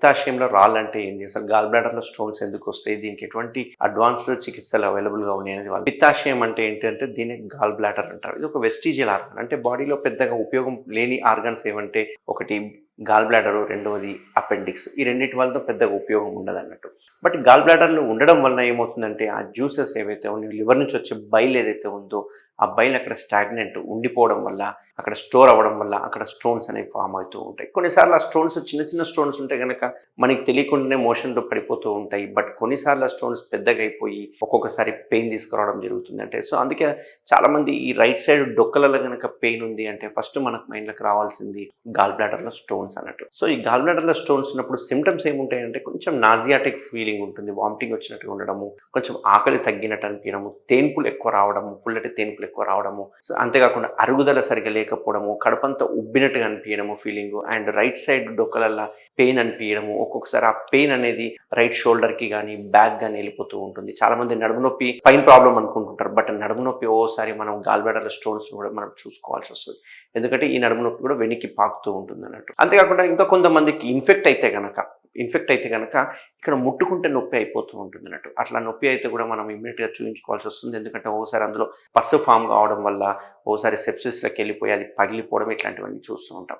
పిత్తాశయంలో రాళ్ళు అంటే ఏంటి, అసలు గాల్ బ్లాడర్లో స్టోన్స్ ఎందుకు వస్తాయి, దీనికి ఎటువంటి అడ్వాన్స్డ్ చికిత్సలు అవైలబుల్గా ఉన్నాయి అనేది వాళ్ళు. పిత్తాశయం అంటే ఏంటంటే దీన్ని గాల్ బ్లాడర్ అంటారు. ఇది ఒక వెస్టిజియల్ ఆర్గన్, అంటే బాడీలో పెద్దగా ఉపయోగం లేని ఆర్గన్స్ ఏమంటే ఒకటి గాల్ బ్లాడరు, రెండవది అపెండిక్స్. ఈ రెండింటి వల్ల పెద్దగా ఉపయోగం ఉండదు అన్నట్టు. బట్ గాల్ బ్లాడర్లో ఉండడం వలన ఏమవుతుందంటే ఆ జ్యూసెస్ ఏవైతే ఉన్నాయో, లివర్ నుంచి వచ్చే బైల్ ఏదైతే ఉందో ఆ బైల్ అక్కడ స్టాగ్నెంట్ ఉండిపోవడం వల్ల, అక్కడ స్టోర్ అవ్వడం వల్ల అక్కడ స్టోన్స్ అనేవి ఫామ్ అవుతూ ఉంటాయి. కొన్నిసార్లు ఆ స్టోన్స్ చిన్న చిన్న స్టోన్స్ ఉంటే కనుక మనకి తెలియకుండానే మోషన్లో పడిపోతూ ఉంటాయి. బట్ కొన్నిసార్లు ఆ స్టోన్స్ పెద్దగా అయిపోయి ఒక్కొక్కసారి పెయిన్ తీసుకురావడం జరుగుతుంది. అంటే సో అందుకే చాలామంది ఈ రైట్ సైడ్ డొక్కలలో కనుక పెయిన్ ఉంది అంటే ఫస్ట్ మనకు మైండ్లోకి రావాల్సింది గాల్ బ్లాడర్లో స్టోన్స్ అన్నట్టు. సో ఈ గాల్ బ్లాడర్లో స్టోన్స్ ఉన్నప్పుడు సిమ్టమ్స్ ఏముంటాయంటే కొంచెం నాజియాటిక్ ఫీలింగ్ ఉంటుంది, వామిటింగ్ వచ్చినట్టుగా ఉండడము, కొంచెం ఆకలి తగ్గినట్టు అనిపించడము, తేన్పులు ఎక్కువ రావడము, పుల్లటి తేన్పులు ఎక్కువ రావడము, సో అంతేకాకుండా అరుగుదల సరిగ్గా లేకపోవడము, కడుపంతా ఉబ్బినట్టుగా అనిపించడము ఫీలింగ్, అండ్ రైట్ సైడ్ డొక్కలల్లా పెయిన్ అనిపించడము. ఒక్కొక్కసారి ఆ పెయిన్ అనేది రైట్ షోల్డర్కి కానీ బ్యాక్ కానీ వెళ్ళిపోతూ ఉంటుంది. చాలామంది నడుము నొప్పి స్పైన్ ప్రాబ్లం అనుకుంటుంటారు, బట్ నడుము నొప్పి ఓసారి మనం గాల్ బ్లాడర్ల స్టోన్స్ కూడా మనం చూసుకోవాల్సి వస్తుంది. ఎందుకంటే ఈ నడుము నొప్పి కూడా వెనక్కి పాకుతూ ఉంటుంది అన్నట్టు. అంతేకాకుండా ఇంకా కొంతమందికి ఇన్ఫెక్ట్ అయితే కనుక ఇక్కడ ముట్టుకుంటే నొప్పి అయిపోతూ ఉంటుంది అన్నట్టు. అట్లా నొప్పి అయితే కూడా మనం ఇమ్మీడియట్గా చూపించుకోవాల్సి వస్తుంది. ఎందుకంటే ఓసారి అందులో పస్సు ఫామ్ కావడం వల్ల ఓసారి సెప్సిస్లోకి వెళ్ళిపోయి అది పగిలిపోవడం ఇట్లాంటివన్నీ చూస్తూ ఉంటాం.